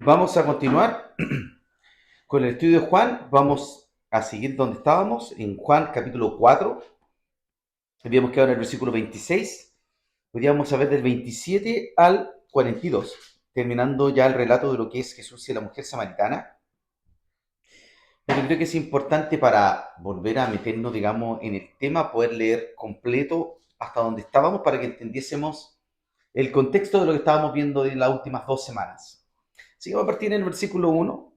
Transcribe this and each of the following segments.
Vamos a continuar con el estudio de Juan. Vamos a seguir donde estábamos, en Juan capítulo 4. Habíamos quedado en el versículo 26. Hoy día vamos a ver del 27 al 42, terminando ya el relato de lo que es Jesús y la mujer samaritana. Pero creo que es importante para volver a meternos, digamos, en el tema, poder leer completo hasta donde estábamos para que entendiésemos el contexto de lo que estábamos viendo en las últimas 2 semanas. Así que vamos a partir en el versículo 1.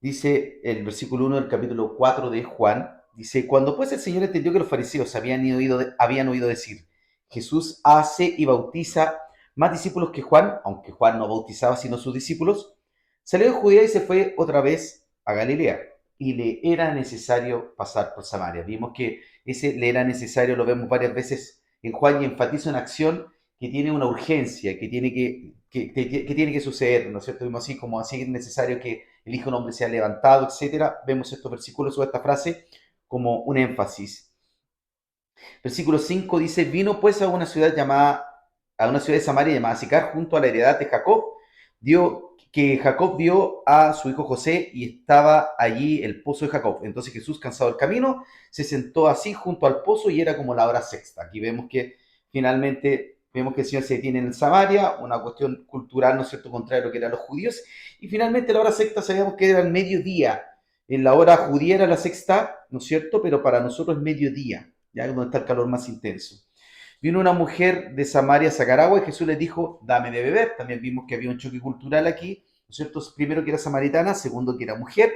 Dice el versículo 1 del capítulo 4 de Juan, dice, cuando pues el Señor entendió que los fariseos habían oído decir, Jesús hace y bautiza más discípulos que Juan, aunque Juan no bautizaba sino sus discípulos, salió de Judea y se fue otra vez a Galilea. Y le era necesario pasar por Samaria. Vimos que ese le era necesario, lo vemos varias veces en Juan y enfatiza una acción que tiene una urgencia, que tiene que suceder, ¿no es cierto? Vimos así como así es necesario que el Hijo del Hombre sea levantado, etcétera. Vemos estos versículos o esta frase como un énfasis. Versículo 5 dice, vino pues a una ciudad de Samaria llamada Sicar, junto a la heredad de Jacob, que Jacob vio a su hijo José y estaba allí el pozo de Jacob. Entonces Jesús, cansado del camino, se sentó así junto al pozo y era como la hora sexta. Aquí vemos que finalmente vemos que el Señor se detiene en Samaria, una cuestión cultural, ¿no es cierto?, contrario a lo que eran los judíos. Y finalmente la hora sexta sabíamos que era el mediodía. En la hora judía era la sexta, ¿no es cierto?, pero para nosotros es mediodía, ya donde está el calor más intenso. Vino una mujer de Samaria a sacar agua y Jesús le dijo, dame de beber. También vimos que había un choque cultural aquí, ¿no es cierto? Primero que era samaritana, segundo que era mujer,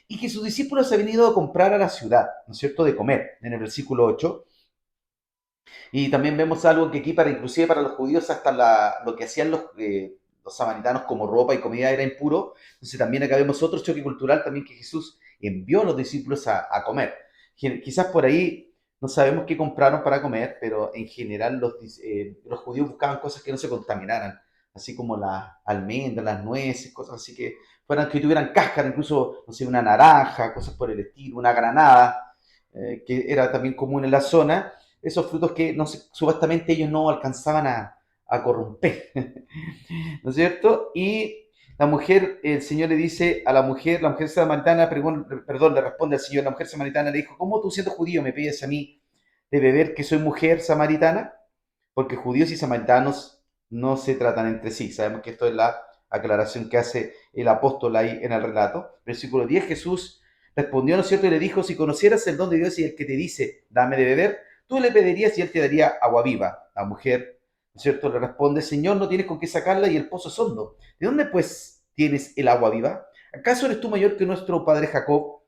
y que sus discípulos habían ido a comprar a la ciudad, ¿no es cierto?, de comer, en el versículo 8. Y también vemos algo que aquí, inclusive para los judíos, hasta lo que hacían los samaritanos como ropa y comida era impuro. Entonces también acá vemos otro choque cultural también que Jesús envió a los discípulos a comer. Quizás por ahí no sabemos qué compraron para comer, pero en general los judíos buscaban cosas que no se contaminaran, así como las almendras, las nueces, cosas así que tuvieran cáscara, incluso, no sé, una naranja, cosas por el estilo, una granada, que era también común en la zona, esos frutos que no sé, supuestamente ellos no alcanzaban a corromper, ¿no es cierto? Y la mujer, el Señor le dice a la mujer samaritana, perdón, le responde al Señor, la mujer samaritana le dijo, ¿cómo tú siendo judío me pides a mí de beber que soy mujer samaritana? Porque judíos y samaritanos no se tratan entre sí. Sabemos que esto es la aclaración que hace el apóstol ahí en el relato. Versículo 10, Jesús respondió, ¿no es cierto? Y le dijo, si conocieras el don de Dios y el que te dice, dame de beber, tú le pedirías y él te daría agua viva. La mujer, ¿no es cierto?, le responde, Señor, no tienes con qué sacarla y el pozo es hondo. ¿De dónde pues tienes el agua viva? ¿Acaso eres tú mayor que nuestro padre Jacob,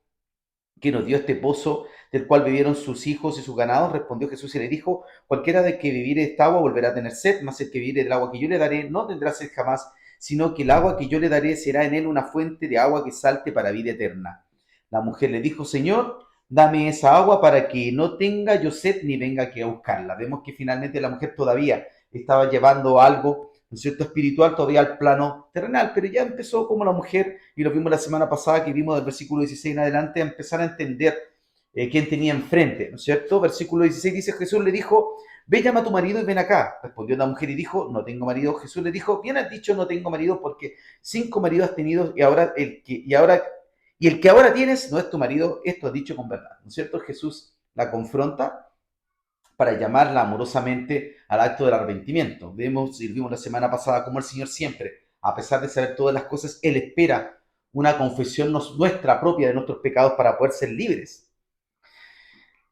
que nos dio este pozo del cual vivieron sus hijos y sus ganados? Respondió Jesús y le dijo, cualquiera de que viviere esta agua volverá a tener sed, mas el que viviere del agua que yo le daré no tendrá sed jamás, sino que el agua que yo le daré será en él una fuente de agua que salte para vida eterna. La mujer le dijo, Señor, dame esa agua para que no tenga yo sed ni venga aquí a buscarla. Vemos que finalmente la mujer todavía estaba llevando algo, ¿no es cierto?, espiritual todavía al plano terrenal, pero ya empezó como la mujer, y lo vimos la semana pasada, que vimos del versículo 16 en adelante, a empezar a entender quién tenía enfrente, ¿no es cierto? Versículo 16 dice, Jesús le dijo, ve, llama a tu marido y ven acá. Respondió la mujer y dijo, no tengo marido. Jesús le dijo, bien has dicho, no tengo marido, porque 5 maridos has tenido y el que ahora tienes no es tu marido. Esto has dicho con verdad, ¿no es cierto? Jesús la confronta para llamarla amorosamente al acto del arrepentimiento. Vimos la semana pasada cómo el Señor siempre, a pesar de saber todas las cosas, Él espera una confesión nuestra propia de nuestros pecados para poder ser libres.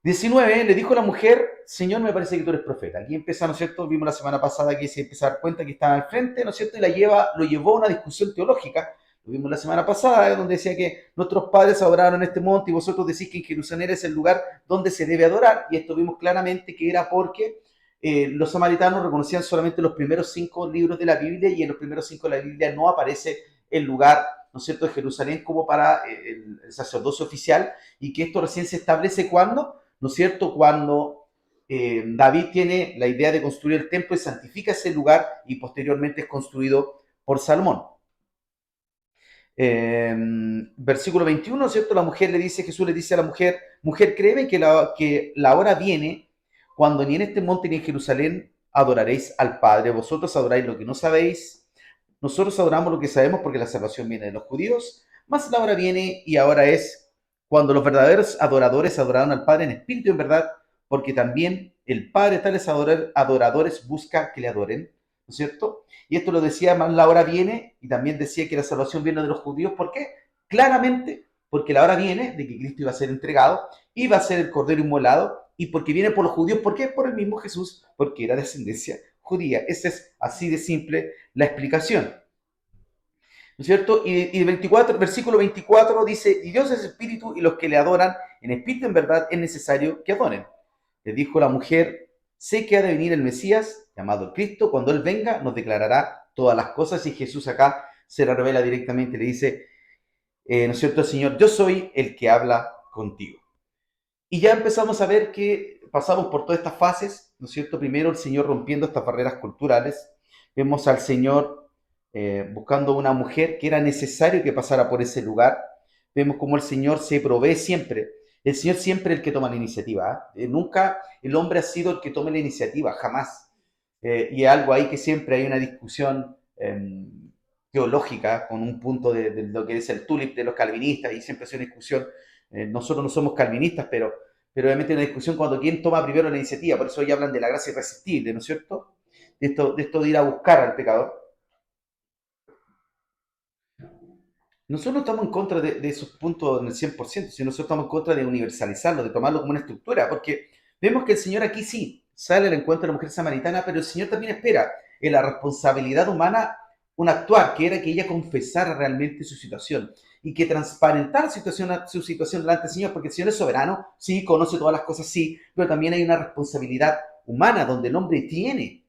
19, le dijo a la mujer, Señor, me parece que tú eres profeta. Aquí empieza, ¿no es cierto? Vimos la semana pasada que se empieza a dar cuenta que estaba al frente, ¿no es cierto? Y lo llevó a una discusión teológica. Lo vimos la semana pasada, donde decía que nuestros padres adoraron en este monte y vosotros decís que en Jerusalén es el lugar donde se debe adorar. Y esto vimos claramente que era porque los samaritanos reconocían solamente los primeros 5 libros de la Biblia, y en los primeros 5 de la Biblia no aparece el lugar, ¿no es cierto?, de Jerusalén como para el sacerdocio oficial, y que esto recién se establece cuando, ¿no es cierto?, cuando David tiene la idea de construir el templo y santifica ese lugar, y posteriormente es construido por Salomón. Versículo 21, ¿no es cierto? Jesús le dice a la mujer, mujer, créeme que la hora viene cuando ni en este monte ni en Jerusalén adoraréis al Padre. Vosotros adoráis lo que no sabéis, Nosotros adoramos lo que sabemos porque la salvación viene de los judíos, mas la hora viene y ahora es cuando los verdaderos adoradores adoraron al Padre en espíritu y en verdad, porque también el Padre tales adoradores busca que le adoren, ¿no es cierto? Y esto lo decía, más la hora viene, y también decía que la salvación viene de los judíos. ¿Por qué? Claramente, porque la hora viene de que Cristo iba a ser entregado, iba a ser el Cordero inmolado, y porque viene por los judíos. ¿Por qué? Por el mismo Jesús, porque era descendencia judía. Esa es así de simple la explicación. ¿No es cierto? Y 24, versículo 24 dice, y Dios es espíritu y los que le adoran en espíritu en verdad es necesario que adoren. Le dijo la mujer, sé que ha de venir el Mesías, llamado el Cristo, cuando Él venga nos declarará todas las cosas y Jesús acá se la revela directamente, le dice, ¿no es cierto, Señor? Yo soy el que habla contigo. Y ya empezamos a ver que pasamos por todas estas fases, ¿no es cierto? Primero el Señor rompiendo estas barreras culturales, vemos al Señor buscando una mujer que era necesario que pasara por ese lugar, vemos cómo el Señor se provee siempre, el Señor siempre es el que toma la iniciativa, ¿eh? Nunca el hombre ha sido el que tome la iniciativa, jamás. Y algo ahí que siempre hay una discusión teológica con un punto de lo que es el tulip de los calvinistas y siempre es una discusión. Nosotros no somos calvinistas, pero obviamente hay una discusión cuando quién toma primero la iniciativa, por eso hoy hablan de la gracia irresistible, ¿no es cierto? De esto de ir a buscar al pecador. Nosotros no estamos en contra de esos puntos en el 100%, sino nosotros estamos en contra de universalizarlo, de tomarlo como una estructura, porque vemos que el Señor aquí sí sale al encuentro de la mujer samaritana, pero el Señor también espera en la responsabilidad humana un actuar, que era que ella confesara realmente su situación y que transparentara su situación delante del Señor, porque el Señor es soberano, sí, conoce todas las cosas, sí, pero también hay una responsabilidad humana donde el hombre tiene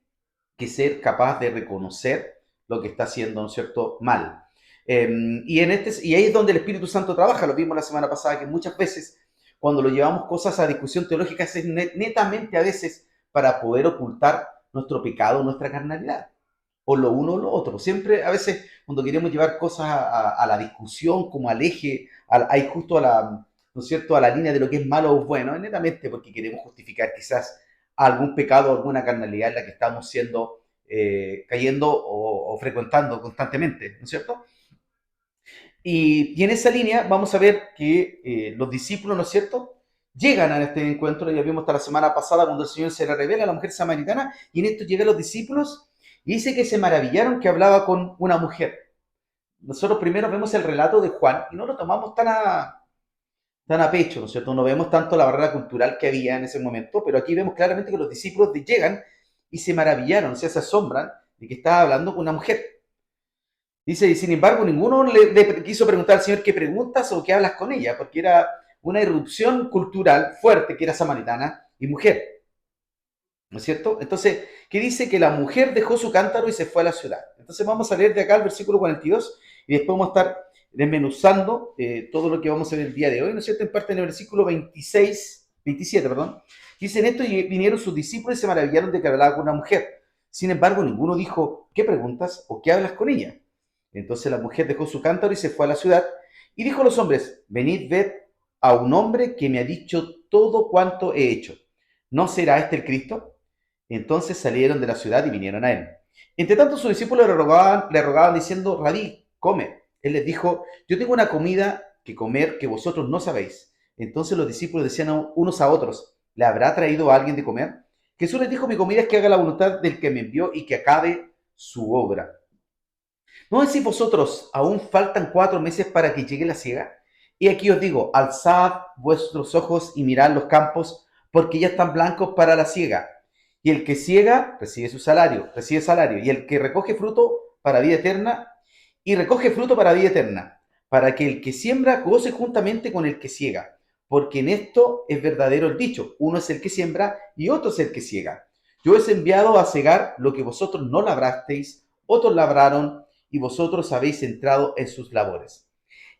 que ser capaz de reconocer lo que está haciendo, ¿no es cierto?, mal. Y ahí es donde el Espíritu Santo trabaja, lo vimos la semana pasada, que muchas veces cuando lo llevamos cosas a discusión teológica es netamente a veces para poder ocultar nuestro pecado, nuestra carnalidad, o lo uno o lo otro. Siempre, a veces, cuando queremos llevar cosas a la discusión, como al eje, ahí justo a la, ¿no es cierto?, a la línea de lo que es malo o bueno, es netamente porque queremos justificar quizás algún pecado, alguna carnalidad en la que estamos siendo, cayendo o frecuentando constantemente, ¿no es cierto? Y en esa línea vamos a ver que los discípulos, ¿no es cierto?, llegan a este encuentro, ya vimos hasta la semana pasada cuando el Señor se le revela a la mujer samaritana, y en esto llegan los discípulos y dice que se maravillaron que hablaba con una mujer. Nosotros primero vemos el relato de Juan y no lo tomamos tan a pecho, ¿no es cierto? No vemos tanto la barrera cultural que había en ese momento, pero aquí vemos claramente que los discípulos llegan y se maravillaron, o sea, se asombran de que estaba hablando con una mujer. Dice, y sin embargo, ninguno le quiso preguntar al Señor qué preguntas o qué hablas con ella, porque era una irrupción cultural fuerte que era samaritana y mujer, ¿no es cierto? Entonces, ¿qué dice? Que la mujer dejó su cántaro y se fue a la ciudad. Entonces vamos a leer de acá el versículo 42 y después vamos a estar desmenuzando todo lo que vamos a ver el día de hoy, ¿no es cierto? En parte en el versículo 27, perdón. Dicen esto y vinieron sus discípulos y se maravillaron de que hablaba con una mujer. Sin embargo, ninguno dijo, ¿qué preguntas o qué hablas con ella? Entonces la mujer dejó su cántaro y se fue a la ciudad y dijo a los hombres, venid, ved a un hombre que me ha dicho todo cuanto he hecho. ¿No será este el Cristo? Entonces salieron de la ciudad y vinieron a él. Entre tanto sus discípulos le rogaban diciendo, Rabí, come. Él les dijo, yo tengo una comida que comer que vosotros no sabéis. Entonces los discípulos decían unos a otros, ¿le habrá traído a alguien de comer? Jesús les dijo, mi comida es que haga la voluntad del que me envió y que acabe su obra. ¿No decís vosotros, aún faltan 4 meses para que llegue la siega? Y aquí os digo, alzad vuestros ojos y mirad los campos, porque ya están blancos para la siega. Y el que siega recibe salario. Y el que recoge fruto para vida eterna, y recoge fruto para vida eterna, para que el que siembra goce juntamente con el que siega. Porque en esto es verdadero el dicho, uno es el que siembra y otro es el que siega. Yo os he enviado a cegar lo que vosotros no labrasteis, otros labraron y vosotros habéis entrado en sus labores.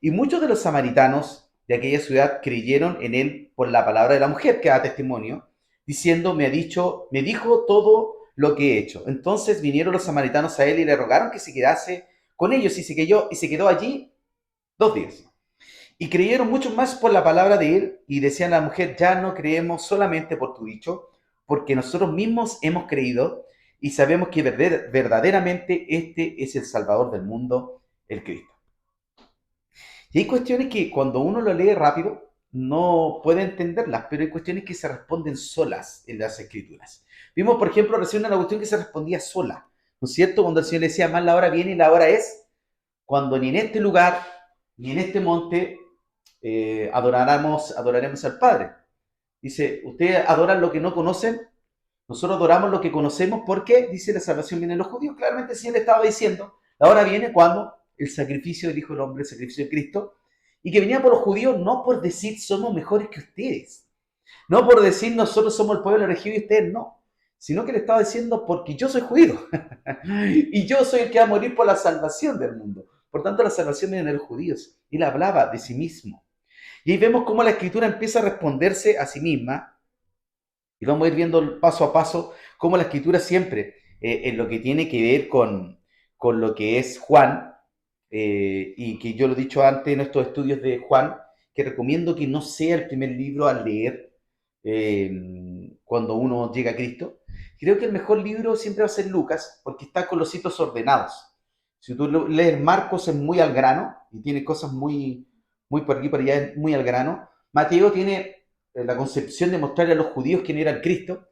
Y muchos de los samaritanos de aquella ciudad creyeron en él por la palabra de la mujer que da testimonio, diciendo, me dijo todo lo que he hecho. Entonces vinieron los samaritanos a él y le rogaron que se quedase con ellos y se quedó allí 2 días. Y creyeron mucho más por la palabra de él y decían a la mujer, ya no creemos solamente por tu dicho, porque nosotros mismos hemos creído y sabemos que verdaderamente este es el Salvador del mundo, el Cristo. Y hay cuestiones que cuando uno lo lee rápido no puede entenderlas, pero hay cuestiones que se responden solas en las Escrituras. Vimos, por ejemplo, recién una cuestión que se respondía sola, ¿no es cierto? Cuando el Señor le decía, más la hora viene y la hora es, cuando ni en este lugar, ni en este monte adoraremos al Padre. Dice, ustedes adoran lo que no conocen, nosotros adoramos lo que conocemos porque, dice, la salvación viene de los judíos. Claramente el Señor le estaba diciendo, la hora viene cuando el sacrificio del Hijo del Hombre, el sacrificio de Cristo, y que venía por los judíos no por decir somos mejores que ustedes, no por decir nosotros somos el pueblo elegido y ustedes no, sino que le estaba diciendo porque yo soy judío y yo soy el que va a morir por la salvación del mundo. Por tanto, la salvación viene de los judíos. Él hablaba de sí mismo. Y ahí vemos cómo la Escritura empieza a responderse a sí misma. Y vamos a ir viendo paso a paso cómo la Escritura siempre, en lo que tiene que ver con lo que es Juan, y que yo lo he dicho antes en estos estudios de Juan, que recomiendo que no sea el primer libro a leer cuando uno llega a Cristo. Creo que el mejor libro siempre va a ser Lucas, porque está con los hitos ordenados. Si tú lees Marcos es muy al grano, y tiene cosas muy por aquí, por allá, muy al grano. Mateo tiene la concepción de mostrarle a los judíos quién era el Cristo.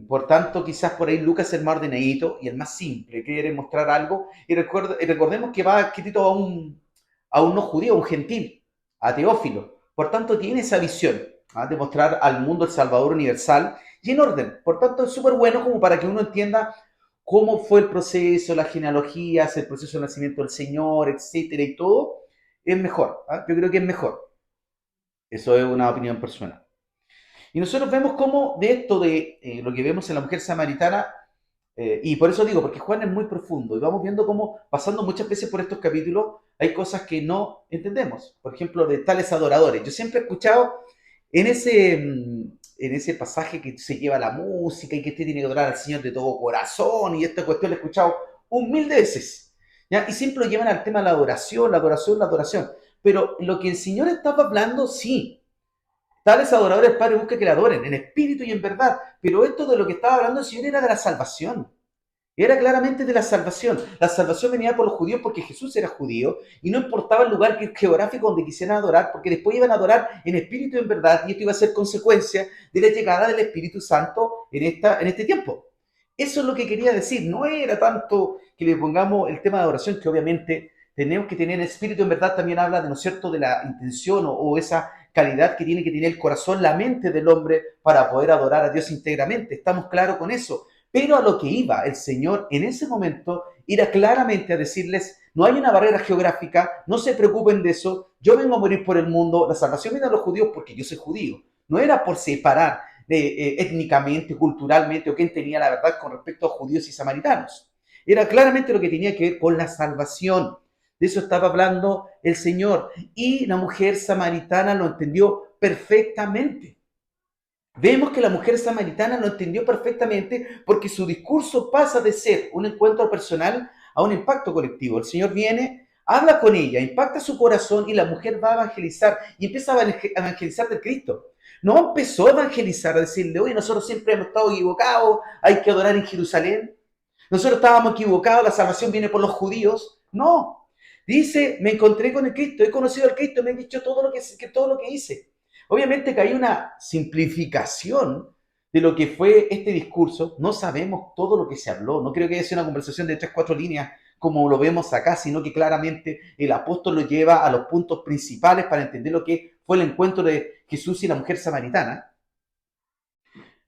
Por tanto, quizás por ahí Lucas es el más ordenadito y el más simple, quiere mostrar algo. Y recordemos que va escrito a un no judío, a un gentil, a Teófilo. Por tanto, tiene esa visión de mostrar al mundo el Salvador universal y en orden. Por tanto, es súper bueno como para que uno entienda cómo fue el proceso, las genealogías, el proceso de nacimiento del Señor, etcétera, y todo. Es mejor. Yo creo que es mejor. Eso es una opinión personal. Y nosotros vemos cómo de esto, de lo que vemos en la mujer samaritana, y por eso digo, porque Juan es muy profundo, y vamos viendo cómo, pasando muchas veces por estos capítulos, hay cosas que no entendemos. Por ejemplo, de tales adoradores. Yo siempre he escuchado en ese pasaje que se lleva la música y que usted tiene que adorar al Señor de todo corazón, y esta cuestión la he escuchado 1000 veces. ¿Ya? Y siempre lo llevan al tema de la adoración, la adoración, la adoración. Pero lo que el Señor estaba hablando, sí. Tales adoradores, Padre, busca que le adoren en espíritu y en verdad. Pero esto de lo que estaba hablando el Señor era de la salvación. Era claramente de la salvación. La salvación venía por los judíos porque Jesús era judío y no importaba el lugar geográfico donde quisieran adorar, porque después iban a adorar en espíritu y en verdad, y esto iba a ser consecuencia de la llegada del Espíritu Santo en este tiempo. Eso es lo que quería decir. No era tanto que le pongamos el tema de adoración, que obviamente tenemos que tener espíritu en verdad, también habla de, ¿no es cierto?, de la intención o esa calidad que tiene el corazón, la mente del hombre para poder adorar a Dios íntegramente. Estamos claros con eso. Pero a lo que iba el Señor en ese momento era claramente a decirles, no hay una barrera geográfica, no se preocupen de eso, yo vengo a morir por el mundo, la salvación viene a los judíos porque yo soy judío. No era por separar étnicamente, culturalmente, o quién tenía la verdad con respecto a judíos y samaritanos. Era claramente lo que tenía que ver con la salvación. De eso estaba hablando el Señor. Y la mujer samaritana lo entendió perfectamente. Vemos que la mujer samaritana lo entendió perfectamente porque su discurso pasa de ser un encuentro personal a un impacto colectivo. El Señor viene, habla con ella, impacta su corazón y la mujer va a evangelizar y empieza a evangelizar de Cristo. No empezó a evangelizar, a decirle, oye, nosotros siempre hemos estado equivocados, hay que adorar en Jerusalén. Nosotros estábamos equivocados, la salvación viene por los judíos. No. Dice, me encontré con el Cristo, he conocido al Cristo, me han dicho todo lo que hice. Obviamente que hay una simplificación de lo que fue este discurso. No sabemos todo lo que se habló. No creo que haya sido una conversación de 3, 4 líneas como lo vemos acá, sino que claramente el apóstol lo lleva a los puntos principales para entender lo que fue el encuentro de Jesús y la mujer samaritana.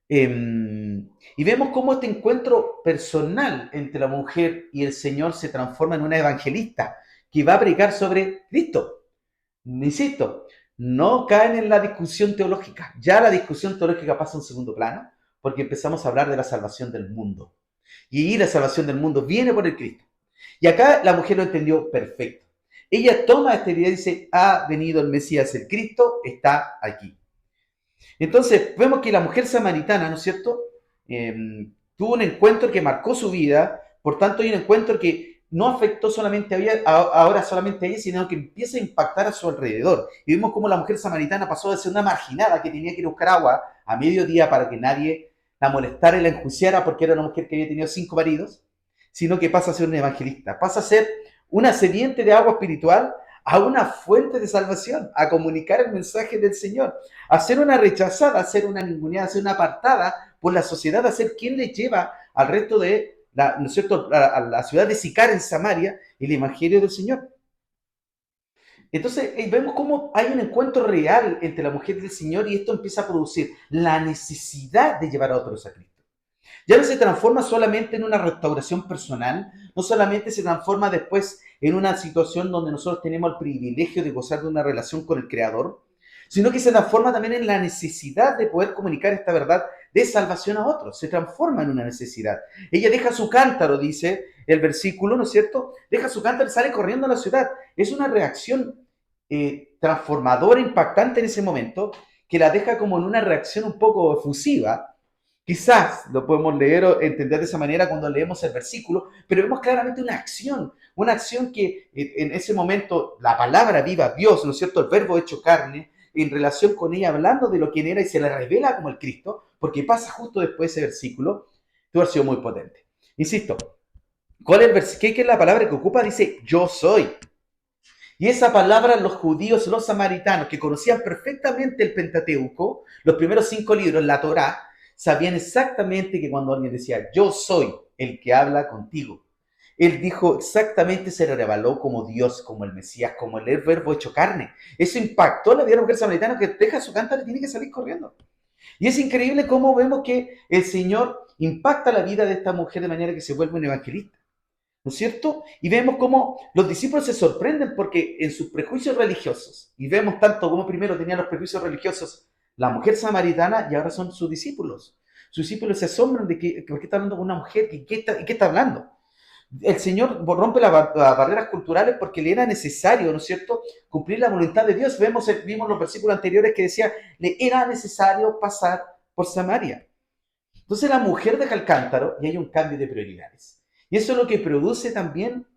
Y vemos cómo este encuentro personal entre la mujer y el Señor se transforma en una evangelista que va a predicar sobre Cristo. Insisto, no caen en la discusión teológica. Ya la discusión teológica pasa a un segundo plano porque empezamos a hablar de la salvación del mundo. Y la salvación del mundo viene por el Cristo. Y acá la mujer lo entendió perfecto. Ella toma esta idea y dice, ha venido el Mesías, el Cristo está aquí. Entonces, vemos que la mujer samaritana, ¿no es cierto?, tuvo un encuentro que marcó su vida, por tanto hay un encuentro que no afectó solamente a ella, ahora solamente a ella, sino que empieza a impactar a su alrededor. Y vemos cómo la mujer samaritana pasó de ser una marginada que tenía que ir a buscar agua a mediodía para que nadie la molestara y la enjuiciara porque era una mujer que había tenido 5 maridos, sino que pasa a ser un evangelista, pasa a ser una sediente de agua espiritual a una fuente de salvación, a comunicar el mensaje del Señor, a ser una rechazada, a ser una ninguneada, a ser una apartada por la sociedad, a ser quien le lleva al resto de la, ¿no es cierto?, a la ciudad de Sicar en Samaria el evangelio del Señor. Entonces vemos cómo hay un encuentro real entre la mujer y el Señor y esto empieza a producir la necesidad de llevar a otros a Cristo. Ya no se transforma solamente en una restauración personal, no solamente se transforma después en una situación donde nosotros tenemos el privilegio de gozar de una relación con el Creador, sino que se transforma también en la necesidad de poder comunicar esta verdad de salvación a otros. Se transforma en una necesidad. Ella deja su cántaro, dice el versículo, ¿no es cierto? Deja su cántaro y sale corriendo a la ciudad. Es una reacción transformadora, impactante en ese momento, que la deja como en una reacción un poco efusiva. Quizás lo podemos leer o entender de esa manera cuando leemos el versículo, pero vemos claramente una acción que en ese momento la palabra viva, Dios, ¿no es cierto?, el verbo hecho carne, en relación con ella, hablando de lo que era y se le revela como el Cristo, porque pasa justo después de ese versículo, tuvo sido muy potente. Insisto, ¿cuál es el versículo? ¿Qué es la palabra que ocupa? Dice, yo soy. Y esa palabra los judíos, los samaritanos, que conocían perfectamente el Pentateuco, los primeros 5 libros, la Torá, sabían exactamente que cuando alguien decía, yo soy el que habla contigo, él dijo exactamente, se le reveló como Dios, como el Mesías, como el verbo hecho carne. Eso impactó la vida de la mujer samaritana que deja su cántaro y tiene que salir corriendo. Y es increíble cómo vemos que el Señor impacta la vida de esta mujer de manera que se vuelve un evangelista. ¿No es cierto? Y vemos cómo los discípulos se sorprenden porque en sus prejuicios religiosos, y vemos tanto como primero tenían los prejuicios religiosos la mujer samaritana y ahora son sus discípulos. Sus discípulos se asombran de que, ¿por qué está hablando con una mujer? ¿Qué está hablando? El Señor rompe las barreras culturales porque le era necesario, ¿no es cierto?, cumplir la voluntad de Dios. Vimos los versículos anteriores que decía, le era necesario pasar por Samaria. Entonces la mujer deja el cántaro y hay un cambio de prioridades. Y eso es lo que produce también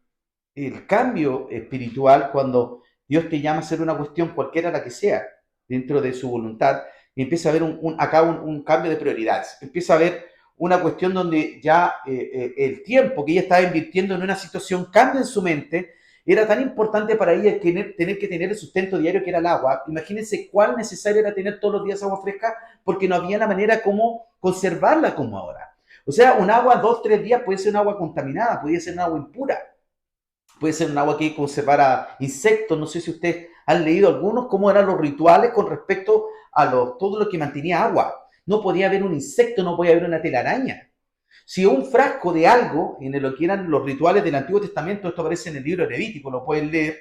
el cambio espiritual cuando Dios te llama a hacer una cuestión, cualquiera la que sea, dentro de su voluntad, y empieza a haber un cambio de prioridades. Empieza a haber una cuestión donde ya el tiempo que ella estaba invirtiendo en una situación cambia en su mente. Era tan importante para ella tener que tener el sustento diario que era el agua. Imagínense cuán necesario era tener todos los días agua fresca porque no había una manera como conservarla como ahora. O sea, un agua 2, 3 días puede ser un agua contaminada, puede ser un agua impura, puede ser un agua que conservara insectos. No sé si ustedes han leído algunos, cómo eran los rituales con respecto a todo lo que mantenía agua. No podía haber un insecto, no podía haber una telaraña. Si un frasco de algo, en lo que eran los rituales del Antiguo Testamento, esto aparece en el libro de Levítico, lo pueden leer,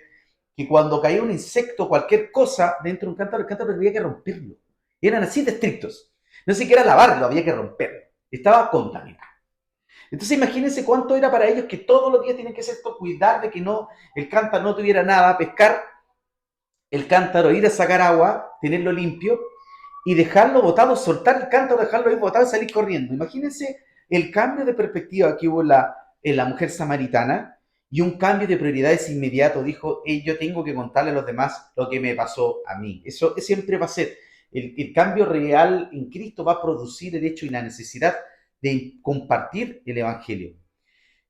que cuando caía un insecto, cualquier cosa dentro de un cántaro, el cántaro había que romperlo. Eran así de estrictos. No siquiera lavarlo, había que romperlo. Estaba contaminado. Entonces imagínense cuánto era para ellos que todos los días tienen que hacer esto, cuidar de que no, el cántaro no tuviera nada, pescar el cántaro, ir a sacar agua, tenerlo limpio y dejarlo botado, soltar el cántaro, dejarlo ahí botado y salir corriendo. Imagínense el cambio de perspectiva que hubo en la mujer samaritana y un cambio de prioridades inmediato. Dijo, hey, yo tengo que contarle a los demás lo que me pasó a mí. Eso siempre va a ser. El cambio real en Cristo va a producir el hecho y la necesidad de compartir el Evangelio.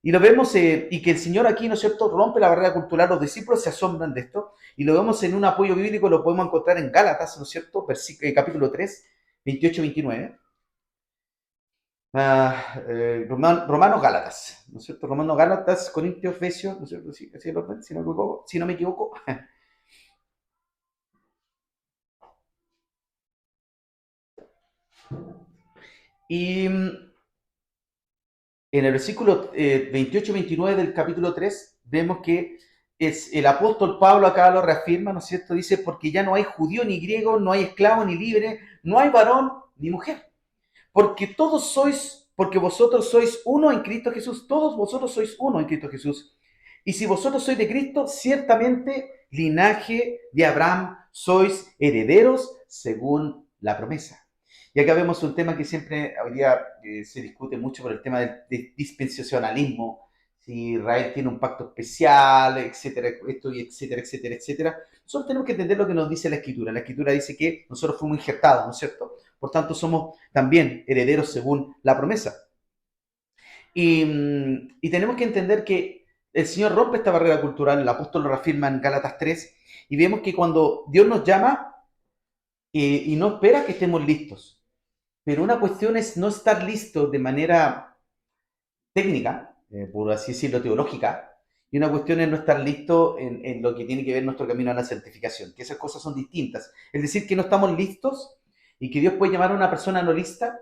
Y lo vemos, y que el Señor aquí, ¿no es cierto?, rompe la barrera cultural, los discípulos se asombran de esto, y lo vemos en un apoyo bíblico, lo podemos encontrar en Gálatas, ¿no es cierto?, capítulo 3, 28-29. Romanos, Gálatas, ¿no es cierto?, Romanos, Gálatas, Corintios, Efesios, ¿no es cierto?, si no me equivoco. Y en el versículo 28-29 del capítulo 3, vemos que el apóstol Pablo acá lo reafirma, ¿no es cierto? Dice, porque ya no hay judío ni griego, no hay esclavo ni libre, no hay varón ni mujer, porque vosotros sois uno en Cristo Jesús, todos vosotros sois uno en Cristo Jesús. Y si vosotros sois de Cristo, ciertamente linaje de Abraham, sois herederos según la promesa. Y acá vemos un tema que siempre hoy día se discute mucho por el tema del dispensacionalismo, si Israel tiene un pacto especial, etcétera, esto y etcétera, etcétera, etcétera. Nosotros tenemos que entender lo que nos dice la Escritura. La Escritura dice que nosotros fuimos injertados, ¿no es cierto? Por tanto, somos también herederos según la promesa. Y tenemos que entender que el Señor rompe esta barrera cultural, el apóstol lo reafirma en Gálatas 3, y vemos que cuando Dios nos llama y no espera que estemos listos, pero una cuestión es no estar listo de manera técnica, por así decirlo, teológica, y una cuestión es no estar listo en lo que tiene que ver nuestro camino a la santificación, que esas cosas son distintas. Es decir, que no estamos listos y que Dios puede llamar a una persona no lista,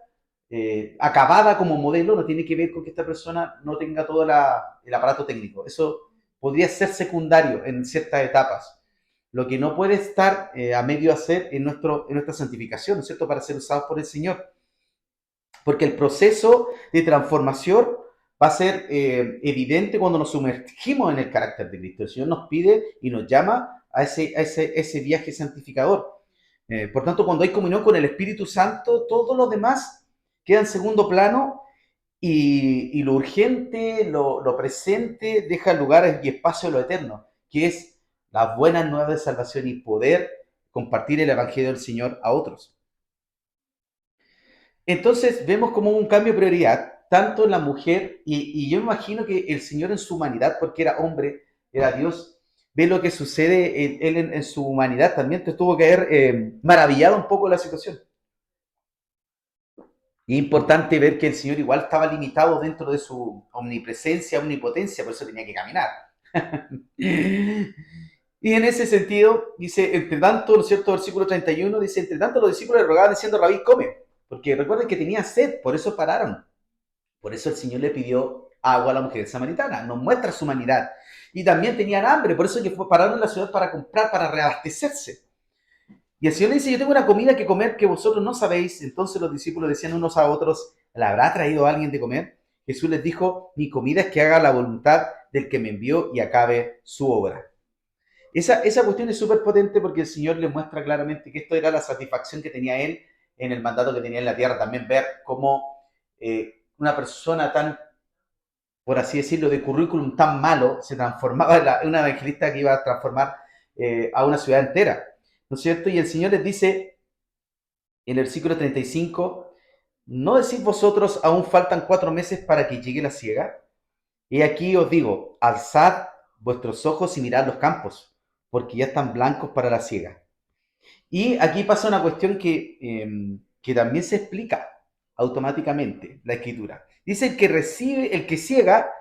acabada como modelo, no tiene que ver con que esta persona no tenga todo el aparato técnico. Eso podría ser secundario en ciertas etapas. Lo que no puede estar a medio hacer en nuestra santificación, ¿no es cierto?, para ser usados por el Señor. Porque el proceso de transformación va a ser evidente cuando nos sumergimos en el carácter de Cristo. El Señor nos pide y nos llama a ese viaje santificador. Por tanto, cuando hay comunión con el Espíritu Santo, todo lo demás queda en segundo plano y lo urgente, lo presente, deja lugar y espacio a lo eterno, que es las buenas nuevas de salvación y poder compartir el Evangelio del Señor a otros. Entonces vemos como un cambio de prioridad, tanto en la mujer, y yo me imagino que el Señor en su humanidad, porque era hombre, era Dios, ve lo que sucede él en su humanidad también, te tuvo que haber maravillado un poco la situación. Y es importante ver que el Señor igual estaba limitado dentro de su omnipresencia, omnipotencia, por eso tenía que caminar. Y en ese sentido, dice, entre tanto, ¿no es cierto? Versículo 31 dice, entre tanto los discípulos le rogaban diciendo, Rabí, come. Porque recuerden que tenía sed, por eso pararon. Por eso el Señor le pidió agua a la mujer samaritana, nos muestra su humanidad. Y también tenían hambre, por eso que pararon en la ciudad para comprar, para reabastecerse. Y el Señor le dice, yo tengo una comida que comer que vosotros no sabéis. Entonces los discípulos decían unos a otros, ¿le habrá traído a alguien de comer? Jesús les dijo, mi comida es que haga la voluntad del que me envió y acabe su obra. Esa cuestión es súper potente porque el Señor le muestra claramente que esto era la satisfacción que tenía él en el mandato que tenía en la tierra. También ver cómo una persona tan, por así decirlo, de currículum tan malo, se transformaba en una evangelista que iba a transformar a una ciudad entera, ¿no es cierto? Y el Señor les dice en el versículo 35, ¿no decís vosotros aún faltan 4 meses para que llegue la siega? Y aquí os digo, alzad vuestros ojos y mirad los campos, porque ya están blancos para la siega. Y aquí pasa una cuestión que también se explica automáticamente, la escritura. Dice el que ciega,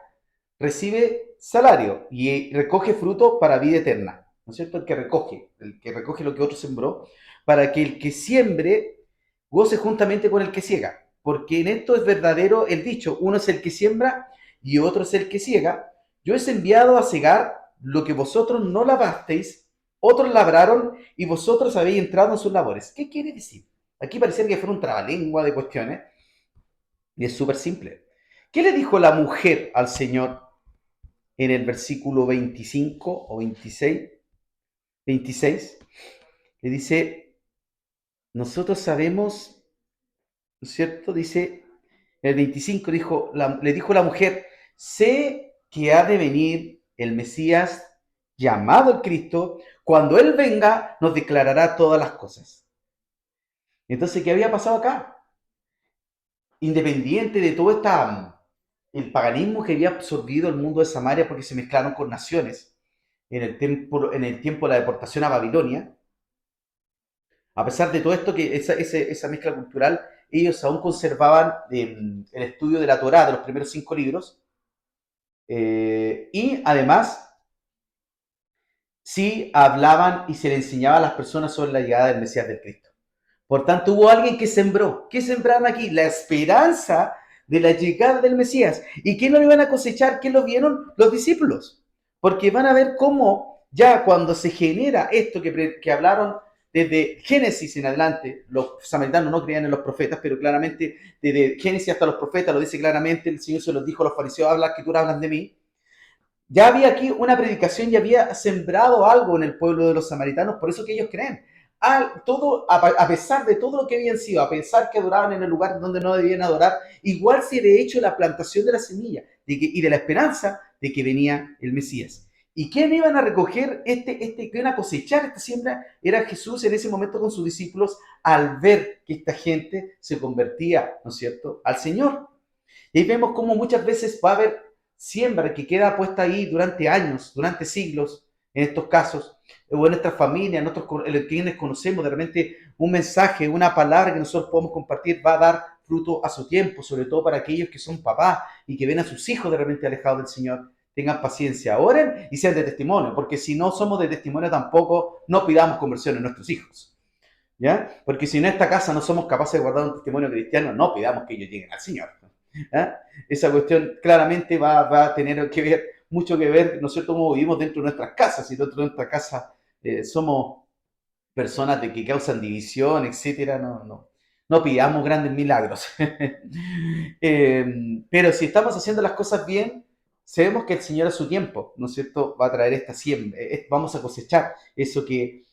recibe salario y recoge fruto para vida eterna. ¿No es cierto? El que recoge lo que otro sembró, para que el que siembre goce juntamente con el que ciega. Porque en esto es verdadero el dicho, uno es el que siembra y otro es el que ciega. Yo he enviado a cegar lo que vosotros no lavasteis, otros labraron y vosotros habéis entrado en sus labores. ¿Qué quiere decir? Aquí pareciera que fuera un trabalengua de cuestiones y es súper simple. ¿Qué le dijo la mujer al Señor en el versículo 25 o 26? Le dice, nosotros sabemos, ¿no es cierto? Dice, en el 25 le dijo la mujer, sé que ha de venir el Mesías llamado el Cristo, cuando Él venga nos declarará todas las cosas. Entonces, ¿qué había pasado acá? Independiente de todo el paganismo que había absorbido el mundo de Samaria porque se mezclaron con naciones en el tiempo de la deportación a Babilonia, a pesar de todo esto, que esa mezcla cultural, ellos aún conservaban el estudio de la Torá, de los primeros 5 libros, y además sí hablaban y se le enseñaba a las personas sobre la llegada del Mesías del Cristo. Por tanto, hubo alguien que sembró. ¿Qué sembraron aquí? La esperanza de la llegada del Mesías. ¿Y quién lo iban a cosechar? ¿Quién lo vieron? Los discípulos. Porque van a ver cómo ya cuando se genera esto que hablaron desde Génesis en adelante, los samaritanos no creían en los profetas, pero claramente desde Génesis hasta los profetas lo dice claramente, el Señor se los dijo a los fariseos, habla escritura, hablan de mí. Ya había aquí una predicación y había sembrado algo en el pueblo de los samaritanos, por eso que ellos creen. a pesar de todo lo que habían sido, a pesar que adoraban en el lugar donde no debían adorar, igual se había hecho la plantación de la semilla y de la esperanza de que venía el Mesías. ¿Y quién iban a recoger que iban a cosechar esta siembra? Era Jesús en ese momento con sus discípulos al ver que esta gente se convertía, ¿no es cierto?, al Señor. Y ahí vemos cómo muchas veces va a haber siembra que queda puesta ahí durante años, durante siglos, en estos casos, o en nuestras familias, en quienes conocemos, de repente un mensaje, una palabra que nosotros podemos compartir va a dar fruto a su tiempo, sobre todo para aquellos que son papás y que ven a sus hijos de repente alejados del Señor. Tengan paciencia, oren y sean de testimonio, porque si no somos de testimonio tampoco, no pidamos conversión en nuestros hijos. ¿Ya? Porque si en esta casa no somos capaces de guardar un testimonio cristiano, no pidamos que ellos lleguen al Señor. ¿Ya? Esa cuestión claramente va a tener que ver, mucho que ver, ¿no es cierto?, cómo vivimos dentro de nuestras casas. Si dentro de nuestra casa somos personas de que causan división, etcétera, no pidamos grandes milagros. Pero si estamos haciendo las cosas bien, sabemos que el Señor a su tiempo, ¿no es cierto?, va a traer esta siembra, vamos a cosechar eso que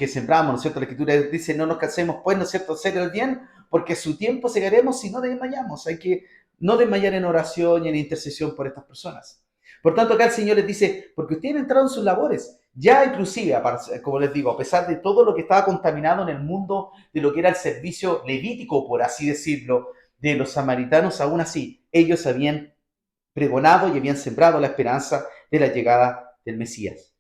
sembramos, ¿no es cierto? La Escritura dice, no nos cansemos, pues, ¿no es cierto?, hacer el bien, porque a su tiempo segaremos si no desmayamos. Hay que no desmayar en oración y en intercesión por estas personas. Por tanto, acá el Señor les dice, porque ustedes han entrado en sus labores, ya inclusive, como les digo, a pesar de todo lo que estaba contaminado en el mundo de lo que era el servicio levítico, por así decirlo, de los samaritanos, aún así, ellos habían pregonado y habían sembrado la esperanza de la llegada del Mesías.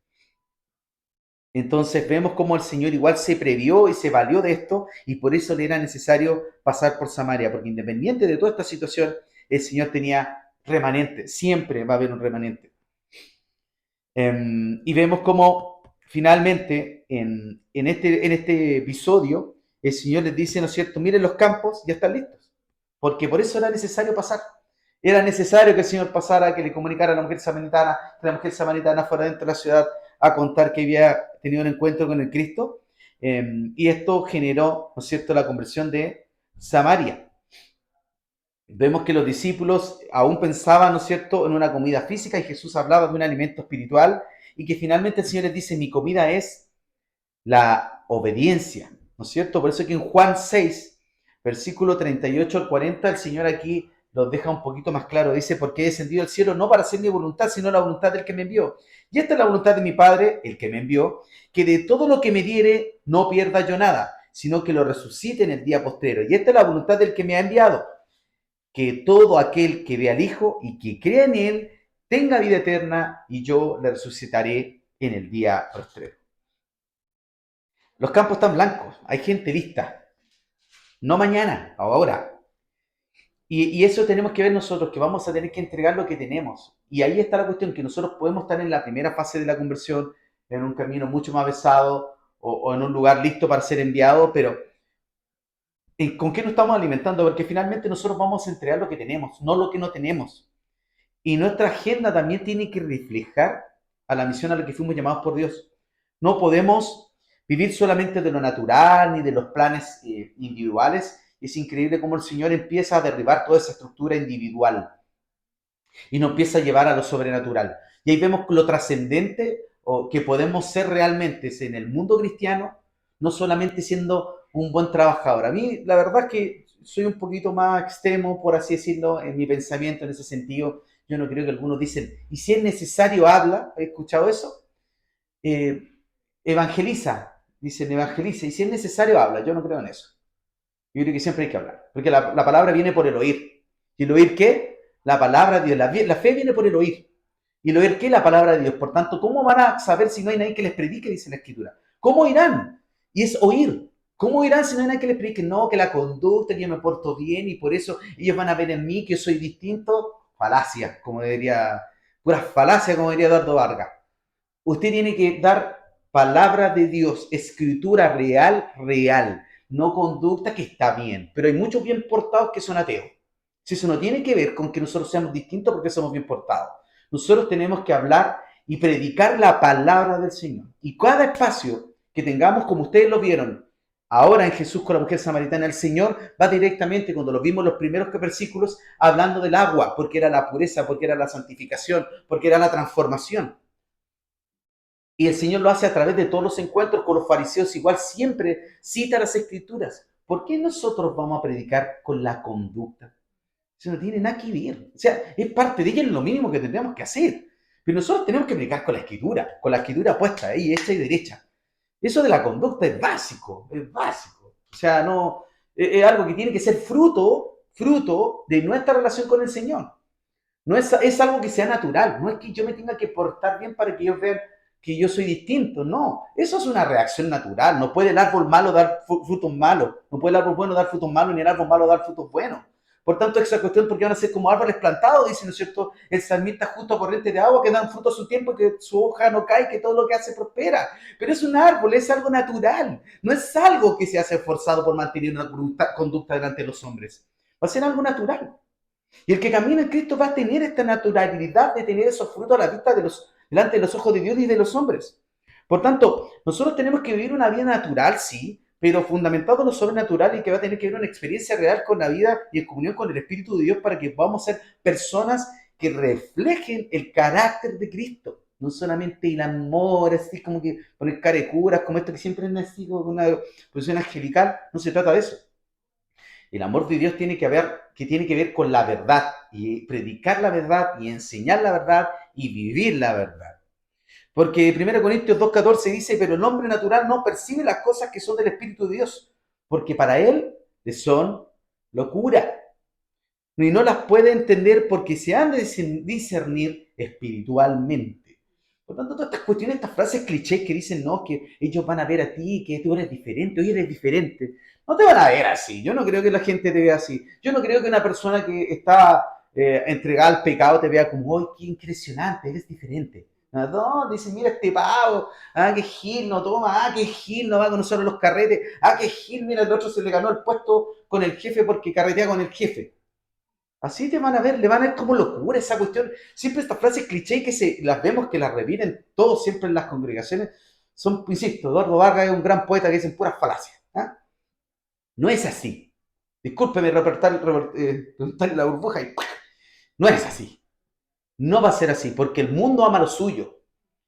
Entonces vemos cómo el Señor igual se previó y se valió de esto y por eso le era necesario pasar por Samaria, porque independiente de toda esta situación, el Señor tenía remanente, siempre va a haber un remanente. Y vemos cómo finalmente en este episodio el Señor les dice, ¿no es cierto?, miren los campos, ya están listos, porque por eso era necesario pasar. Era necesario que el Señor pasara, que le comunicara a la mujer samaritana, que la mujer samaritana fuera dentro de la ciudad a contar que había tenido un encuentro con el Cristo. Y esto generó, ¿no es cierto?, la conversión de Samaria. Vemos que los discípulos aún pensaban, ¿no es cierto?, en una comida física y Jesús hablaba de un alimento espiritual y que finalmente el Señor les dice, mi comida es la obediencia, ¿no es cierto? Por eso que en Juan 6, versículo 38 al 40, el Señor aquí los deja un poquito más claro. Dice, porque he descendido al cielo no para hacer mi voluntad, sino la voluntad del que me envió. Y esta es la voluntad de mi Padre, el que me envió, que de todo lo que me diere no pierda yo nada, sino que lo resucite en el día postrero. Y esta es la voluntad del que me ha enviado, que todo aquel que vea al Hijo y que crea en Él tenga vida eterna, y yo le resucitaré en el día postrero. Los campos están blancos, hay gente lista. No mañana, ahora. Y eso tenemos que ver nosotros, que vamos a tener que entregar lo que tenemos. Y ahí está la cuestión, que nosotros podemos estar en la primera fase de la conversión, en un camino mucho más pesado, o en un lugar listo para ser enviado, pero ¿con qué nos estamos alimentando? Porque finalmente nosotros vamos a entregar lo que tenemos, no lo que no tenemos. Y nuestra agenda también tiene que reflejar a la misión a la que fuimos llamados por Dios. No podemos vivir solamente de lo natural ni de los planes individuales. Es increíble cómo el Señor empieza a derribar toda esa estructura individual y nos empieza a llevar a lo sobrenatural. Y ahí vemos lo trascendente o que podemos ser realmente en el mundo cristiano, no solamente siendo un buen trabajador. A mí la verdad es que soy un poquito más extremo, por así decirlo, en mi pensamiento en ese sentido. Yo no creo que algunos dicen, y si es necesario habla, ¿he escuchado eso? Eh, evangeliza, dicen evangeliza, y si es necesario habla, yo no creo en eso. Yo creo que siempre hay que hablar, porque la palabra viene por el oír. ¿Y el oír qué? La palabra de Dios. La fe viene por el oír. ¿Y el oír qué? La palabra de Dios. Por tanto, ¿cómo van a saber si no hay nadie que les predique? Dice la Escritura. ¿Cómo irán? Y es oír. ¿Cómo irán si no hay nadie que les predique? No, que la conducta, que yo me porto bien y por eso ellos van a ver en mí que yo soy distinto. Falacia, como diría, puras falacias, como diría Eduardo Vargas. Usted tiene que dar palabra de Dios, escritura real, real, no conducta que está bien. Pero hay muchos bien portados que son ateos. Si eso no tiene que ver con que nosotros seamos distintos porque somos bien portados. Nosotros tenemos que hablar y predicar la palabra del Señor. Y cada espacio que tengamos, como ustedes lo vieron, ahora en Jesús con la mujer samaritana, el Señor va directamente, cuando lo vimos en los primeros versículos, hablando del agua, porque era la pureza, porque era la santificación, porque era la transformación. Y el Señor lo hace a través de todos los encuentros con los fariseos, igual siempre cita las Escrituras. ¿Por qué nosotros vamos a predicar con la conducta? Eso no tiene nada que ver. O sea, es parte de ella, es lo mínimo que tendríamos que hacer. Pero nosotros tenemos que predicar con la escritura puesta ahí, hecha y derecha. Eso de la conducta es básico, es básico. O sea, no, es algo que tiene que ser fruto de nuestra relación con el Señor. No es algo que sea natural, no es que yo me tenga que portar bien para que ellos vean que yo soy distinto, no. Eso es una reacción natural. No puede el árbol malo dar frutos malos, no puede el árbol bueno dar frutos malos, ni el árbol malo dar frutos buenos. Por tanto, esa cuestión, porque van a ser como árboles plantados, dice, ¿no es cierto? El salmista justo a corriente de agua que dan fruto a su tiempo, que su hoja no cae, que todo lo que hace prospera. Pero es un árbol, es algo natural. No es algo que se hace forzado por mantener una conducta delante de los hombres. Va a ser algo natural. Y el que camina en Cristo va a tener esta naturalidad de tener esos frutos a la vista delante de los ojos de Dios y de los hombres. Por tanto, nosotros tenemos que vivir una vida natural, sí, pero fundamentado en lo sobrenatural y que va a tener que vivir una experiencia real con la vida y en comunión con el Espíritu de Dios para que podamos ser personas que reflejen el carácter de Cristo. No solamente el amor, así como que poner carecuras, como esto que siempre es así, como una posición angelical, no se trata de eso. El amor de Dios tiene que ver con la verdad y predicar la verdad y enseñar la verdad y vivir la verdad. Porque 1 Corintios 2:14 dice, pero el hombre natural no percibe las cosas que son del Espíritu de Dios, porque para él le son locura. Y no las puede entender porque se han de discernir espiritualmente. Por tanto, todas estas cuestiones, estas frases clichés que dicen, no, que ellos van a ver a ti, que tú eres diferente, hoy eres diferente. No te van a ver así. Yo no creo que la gente te vea así. Yo no creo que una persona que está entregada al pecado te vea como, ¡ay, qué impresionante! Eres diferente. No, dice, mira este pavo, qué gil, no toma, qué gil, no va con nosotros los carretes, qué gil, mira, el otro se le ganó el puesto con el jefe porque carretea con el jefe. Así te van a ver, le van a ver como locura esa cuestión. Siempre estas frases cliché que las vemos, que las repiten todos siempre en las congregaciones, son, insisto, Eduardo Vargas es un gran poeta que dicen puras falacias. No es así. Discúlpeme reportar la burbuja y ¡pua! No es así. No va a ser así, porque el mundo ama lo suyo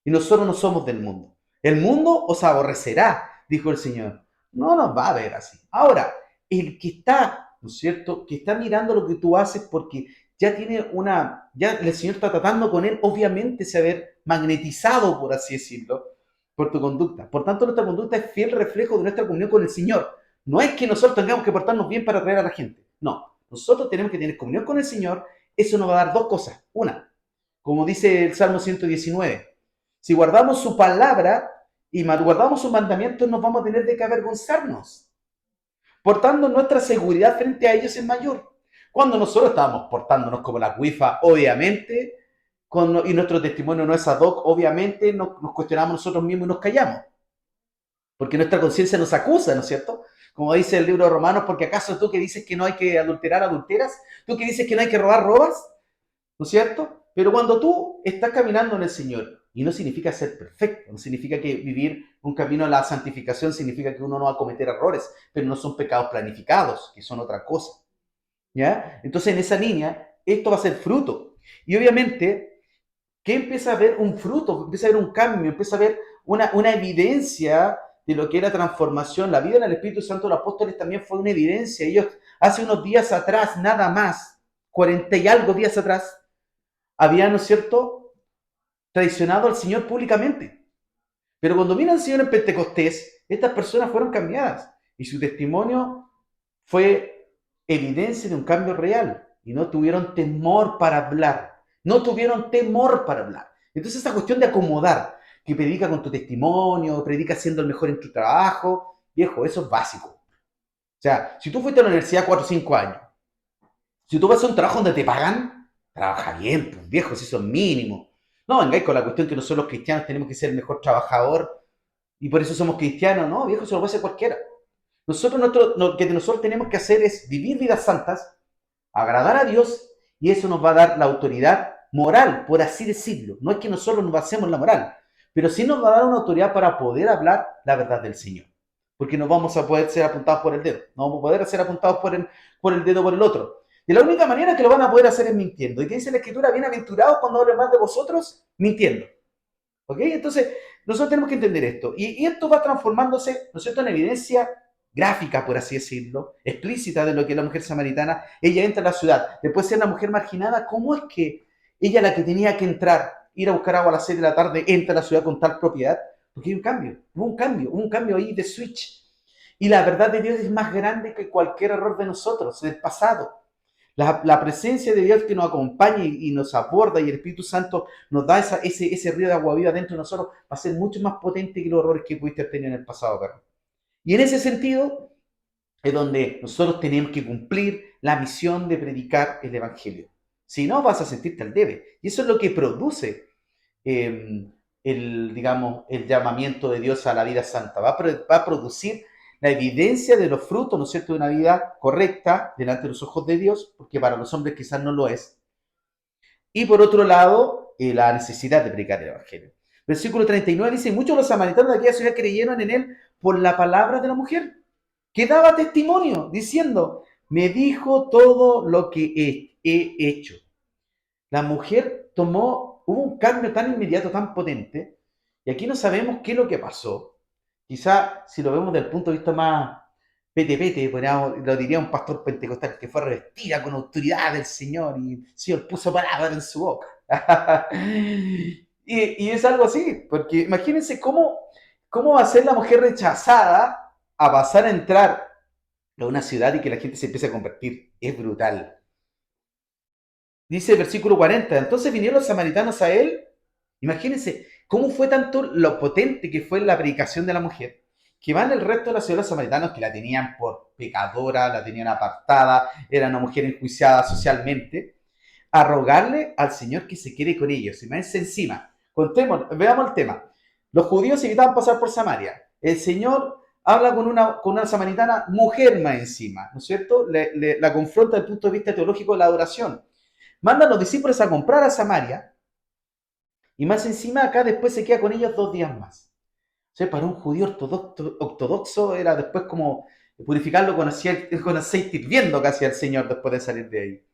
y nosotros no somos del mundo. El mundo os aborrecerá, dijo el Señor. No nos va a ver así. Ahora, el que está, ¿no es cierto?, que está mirando lo que tú haces porque ya el Señor está tratando con él, obviamente se va a ver magnetizado, por así decirlo, por tu conducta. Por tanto, nuestra conducta es fiel reflejo de nuestra comunión con el Señor. No es que nosotros tengamos que portarnos bien para atraer a la gente. No, nosotros tenemos que tener comunión con el Señor. Eso nos va a dar dos cosas. Una, como dice el Salmo 119, si guardamos su palabra y guardamos sus mandamientos, nos vamos a tener de que avergonzarnos. Por tanto, nuestra seguridad frente a ellos es mayor. Cuando nosotros estábamos portándonos como la cuifa, obviamente, y nuestro testimonio no es ad hoc, obviamente nos cuestionamos nosotros mismos y nos callamos. Porque nuestra conciencia nos acusa, ¿no es cierto? Como dice el libro de Romanos, porque acaso tú que dices que no hay que adulterar, adulteras, tú que dices que no hay que robar, robas, ¿no es cierto? Pero cuando tú estás caminando en el Señor, y no significa ser perfecto, no significa que vivir un camino a la santificación significa que uno no va a cometer errores, pero no son pecados planificados, que son otra cosa. ¿Ya? Entonces en esa línea, esto va a ser fruto. Y obviamente, ¿qué empieza a haber? Un fruto, empieza a haber un cambio, empieza a haber una evidencia de lo que era transformación. La vida en el Espíritu Santo de los apóstoles también fue una evidencia. Ellos hace unos días atrás, nada más, 40 y algo días atrás, habían, ¿no es cierto?, traicionado al Señor públicamente. Pero cuando vino el Señor en Pentecostés, estas personas fueron cambiadas y su testimonio fue evidencia de un cambio real y no tuvieron temor para hablar. No tuvieron temor para hablar. Entonces esa cuestión de acomodar, que predica con tu testimonio, predica siendo el mejor en tu trabajo, viejo, eso es básico. O sea, si tú fuiste a la universidad 4 o 5 años, si tú vas a un trabajo donde te pagan, trabaja bien, pues viejo, si eso es mínimo. No vengáis con la cuestión que nosotros los cristianos tenemos que ser el mejor trabajador y por eso somos cristianos. No, viejo, eso lo puede hacer cualquiera. Lo que nosotros tenemos que hacer es vivir vidas santas, agradar a Dios, y eso nos va a dar la autoridad moral, por así decirlo. No es que nosotros nos basemos en la moral, pero sí nos va a dar una autoridad para poder hablar la verdad del Señor. Porque no vamos a poder ser apuntados por el dedo, no vamos a poder ser apuntados por el dedo por el otro. De la única manera que lo van a poder hacer es mintiendo. ¿Y qué dice la Escritura? Bienaventurados cuando hablen más de vosotros, mintiendo. ¿Ok? Entonces, nosotros tenemos que entender esto. Y esto va transformándose, ¿no es cierto?, en evidencia gráfica, por así decirlo, explícita de lo que es la mujer samaritana. Ella entra a la ciudad. Después de ser una mujer marginada, ¿cómo es que ella, la que tenía que entrar, ir a buscar agua a las 6 de la tarde, entra a la ciudad con tal propiedad? Porque hay un cambio, hubo un cambio ahí de switch. Y la verdad de Dios es más grande que cualquier error de nosotros, del pasado. La presencia de Dios que nos acompaña y nos aborda y el Espíritu Santo nos da ese río de agua viva dentro de nosotros, va a ser mucho más potente que los errores que pudiste tener en el pasado, perro. Y en ese sentido es donde nosotros tenemos que cumplir la misión de predicar el Evangelio. Si no, vas a sentirte al debe. Y eso es lo que produce eh, digamos, el llamamiento de Dios a la vida santa. Va a producir la evidencia de los frutos, ¿no es cierto?, de una vida correcta delante de los ojos de Dios, porque para los hombres quizás no lo es. Y por otro lado, la necesidad de predicar el Evangelio. Versículo 39 dice, muchos de los samaritanos de aquella ciudad creyeron en él por la palabra de la mujer, que daba testimonio, diciendo, me dijo todo lo que he hecho. La mujer hubo un cambio tan inmediato, tan potente, y aquí no sabemos qué es lo que pasó. Quizá, si lo vemos desde el punto de vista más pete, lo diría un pastor pentecostal, que fue revestida con autoridad del Señor, y el Señor puso palabras en su boca. y es algo así, porque imagínense cómo va a ser la mujer rechazada a pasar a entrar a una ciudad y que la gente se empiece a convertir. Es brutal. Dice el versículo 40, entonces vinieron los samaritanos a él. Imagínense cómo fue tanto lo potente que fue la predicación de la mujer, que van el resto de la ciudad los samaritanos que la tenían por pecadora, la tenían apartada, era una mujer enjuiciada socialmente, a rogarle al Señor que se quede con ellos. Y más encima, veamos el tema. Los judíos evitaban pasar por Samaria. El Señor habla con una samaritana mujer más encima, ¿no es cierto? La confronta desde el punto de vista teológico de la adoración. Mandan a los discípulos a comprar a Samaria y más encima acá después se queda con ellos 2 días más. O sea, para un judío ortodoxo era después como purificarlo con aceite hirviendo casi al Señor después de salir de ahí.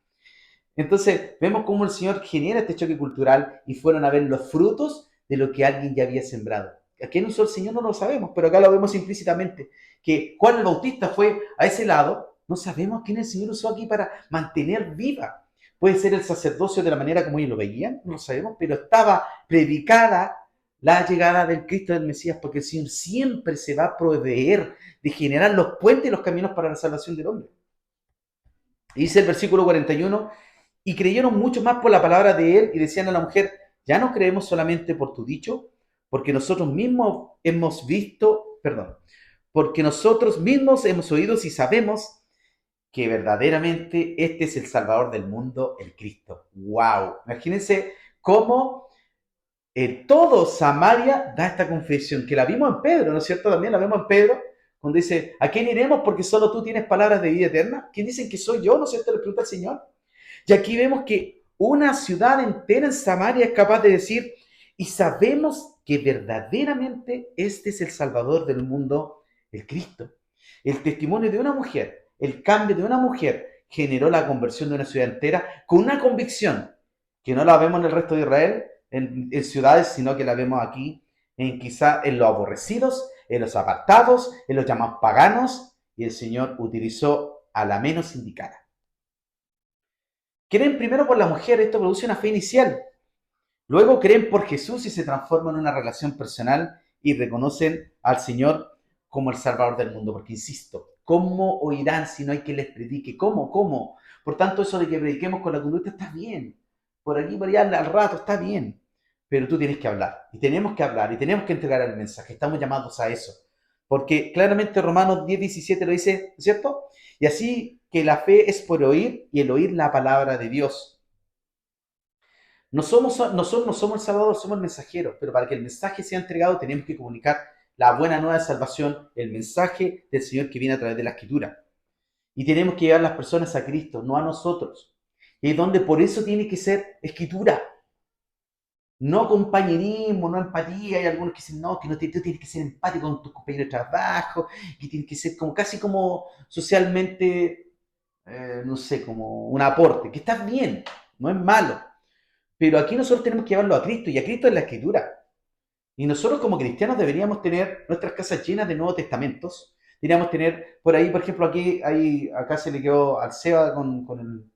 Entonces vemos cómo el Señor genera este choque cultural y fueron a ver los frutos de lo que alguien ya había sembrado. ¿A quién usó el Señor? No lo sabemos, pero acá lo vemos implícitamente. Que Juan el Bautista fue a ese lado, no sabemos quién el Señor usó aquí para mantener viva. Puede ser el sacerdocio de la manera como ellos lo veían, no lo sabemos, pero estaba predicada la llegada del Cristo del Mesías, porque el Señor siempre se va a proveer de generar los puentes y los caminos para la salvación del hombre. Y dice el versículo 41, y creyeron mucho más por la palabra de él y decían a la mujer, ya no creemos solamente por tu dicho, porque nosotros mismos hemos visto, perdón, porque nosotros mismos hemos oído y sabemos que verdaderamente este es el Salvador del mundo, el Cristo. ¡Wow! Imagínense cómo todo Samaria da esta confesión, que la vimos en Pedro, ¿no es cierto? También la vemos en Pedro, cuando dice, ¿a quién iremos porque solo tú tienes palabras de vida eterna? ¿Quién dicen que soy yo? ¿No es cierto? Le pregunta el Señor. Y aquí vemos que una ciudad entera en Samaria es capaz de decir, y sabemos que verdaderamente este es el Salvador del mundo, el Cristo. El testimonio de una mujer, el cambio de una mujer, generó la conversión de una ciudad entera con una convicción que no la vemos en el resto de Israel, en ciudades, sino que la vemos aquí, quizá en los aborrecidos, en los apartados, en los llamados paganos, y el Señor utilizó a la menos indicada. Creen primero por la mujer, esto produce una fe inicial. Luego creen por Jesús y se transforman en una relación personal y reconocen al Señor como el Salvador del mundo. Porque insisto, ¿cómo oirán si no hay quien les predique? ¿Cómo? Por tanto, eso de que prediquemos con la conducta está bien. Por aquí, por allá, al rato, está bien. Pero tú tienes que hablar. Y tenemos que hablar. Y tenemos que entregar el mensaje. Estamos llamados a eso. Porque claramente Romanos 10:17 lo dice, ¿cierto? Y así que la fe es por oír y el oír la palabra de Dios. Nosotros no somos el Salvador, somos el mensajero, pero para que el mensaje sea entregado tenemos que comunicar la buena nueva de salvación, el mensaje del Señor que viene a través de la Escritura. Y tenemos que llevar a las personas a Cristo, no a nosotros. Y es donde por eso tiene que ser Escritura, no compañerismo, no empatía. Hay algunos que dicen, no, que no tú tienes que ser empático con tus compañeros de trabajo, que tienes que ser como casi como socialmente, no sé, como un aporte, que está bien, no es malo. Pero aquí nosotros tenemos que llevarlo a Cristo, y a Cristo es la Escritura. Y nosotros como cristianos deberíamos tener nuestras casas llenas de Nuevos Testamentos. Deberíamos tener, por ahí, por ejemplo, acá se le quedó al Seba con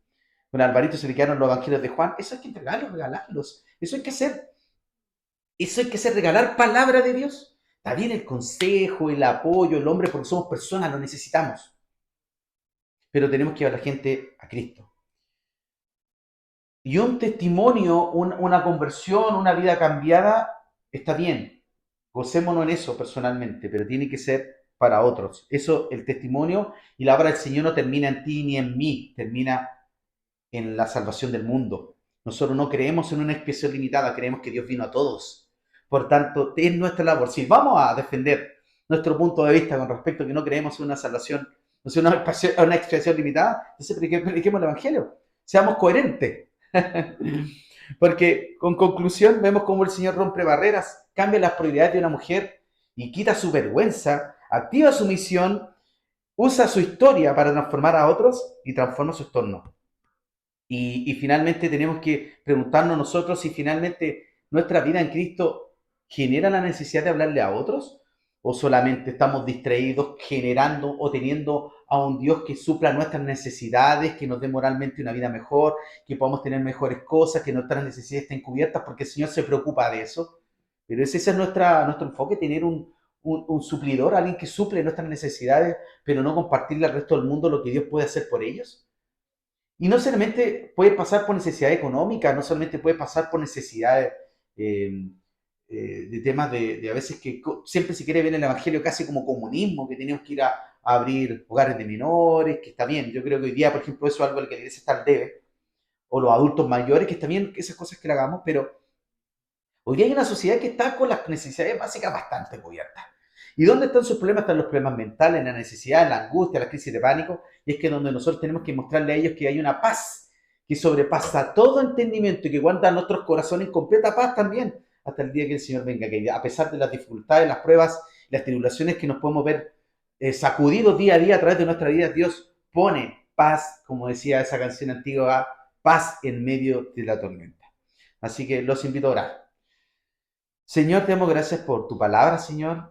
Alvarito, se le quedaron los evangelios de Juan. Eso hay que entregarlos, regalarlos. Eso hay que hacer. Eso hay que hacer, regalar palabra de Dios. Está bien el consejo, el apoyo, el hombre, porque somos personas, lo necesitamos. Pero tenemos que llevar a la gente a Cristo. Y un testimonio, una conversión, una vida cambiada, está bien. Gocémonos en eso personalmente, pero tiene que ser para otros. Eso, el testimonio y la obra del Señor no termina en ti ni en mí, termina en la salvación del mundo. Nosotros no creemos en una expiación limitada, creemos que Dios vino a todos. Por tanto, es nuestra labor. Si vamos a defender nuestro punto de vista con respecto a que no creemos en una salvación, no sé, una expiación limitada, entonces prediquemos el Evangelio. Seamos coherentes. Porque con conclusión vemos cómo el Señor rompe barreras, cambia las prioridades de una mujer y quita su vergüenza, activa su misión, usa su historia para transformar a otros y transforma su entorno. Y finalmente tenemos que preguntarnos nosotros si finalmente nuestra vida en Cristo genera la necesidad de hablarle a otros o solamente estamos distraídos generando o teniendo a un Dios que supla nuestras necesidades, que nos dé moralmente una vida mejor, que podamos tener mejores cosas, que nuestras necesidades estén cubiertas, porque el Señor se preocupa de eso. Pero ese es nuestro enfoque, tener un suplidor, alguien que suple nuestras necesidades, pero no compartirle al resto del mundo lo que Dios puede hacer por ellos. Y no solamente puede pasar por necesidad económica, no solamente puede pasar por necesidades eh, de temas de a veces que siempre se quiere ver el Evangelio casi como comunismo, que tenemos que ir a abrir hogares de menores, que está bien. Yo creo que hoy día, por ejemplo, eso es algo al que la iglesia está al debe, o los adultos mayores, que está bien esas cosas que le hagamos, pero hoy día hay una sociedad que está con las necesidades básicas bastante cubiertas. ¿Y dónde están sus problemas? Están los problemas mentales, en la necesidad, en la angustia, la crisis de pánico. Y es que donde nosotros tenemos que mostrarle a ellos que hay una paz que sobrepasa todo entendimiento y que guarda nuestros corazones en completa paz también, hasta el día que el Señor venga. Que a pesar de las dificultades, las pruebas, las tribulaciones que nos podemos ver sacudidos día a día a través de nuestra vida, Dios pone paz, como decía esa canción antigua, paz en medio de la tormenta. Así que los invito a orar. Señor, te damos gracias por tu palabra, Señor.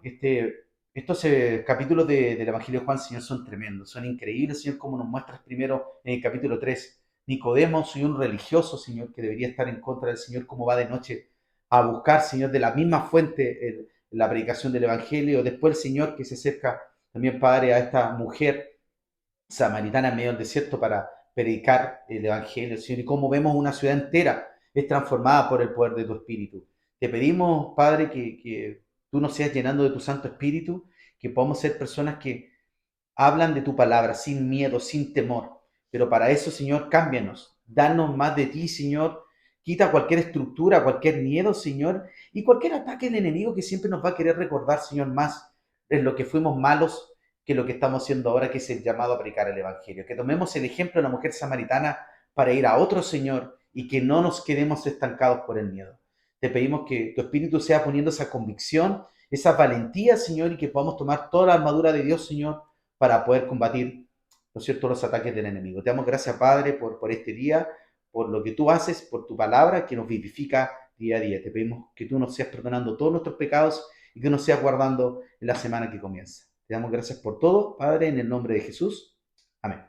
Estos capítulos del Evangelio de Juan, Señor, son tremendos, son increíbles, Señor, como nos muestras primero en el capítulo 3. Nicodemo, soy un religioso, Señor, que debería estar en contra del Señor, como va de noche a buscar, Señor, de la misma fuente la predicación del Evangelio. Después el Señor que se acerca también, Padre, a esta mujer samaritana en medio del desierto para predicar el Evangelio, Señor, y cómo vemos una ciudad entera es transformada por el poder de tu Espíritu. Te pedimos, Padre, que tú nos seas llenando de tu Santo Espíritu, que podamos ser personas que hablan de tu palabra sin miedo, sin temor. Pero para eso, Señor, cámbianos, danos más de ti, Señor. Quita cualquier estructura, cualquier miedo, Señor, y cualquier ataque del enemigo que siempre nos va a querer recordar, Señor, más en lo que fuimos malos que lo que estamos haciendo ahora, que es el llamado a predicar el Evangelio. Que tomemos el ejemplo de la mujer samaritana para ir a otro, Señor, y que no nos quedemos estancados por el miedo. Te pedimos que tu Espíritu sea poniendo esa convicción, esa valentía, Señor, y que podamos tomar toda la armadura de Dios, Señor, para poder combatir, ¿no es cierto?, los ataques del enemigo. Te damos gracias, Padre, por este día, por lo que tú haces, por tu palabra que nos vivifica día a día. Te pedimos que tú nos seas perdonando todos nuestros pecados y que nos seas guardando en la semana que comienza. Te damos gracias por todo, Padre, en el nombre de Jesús. Amén.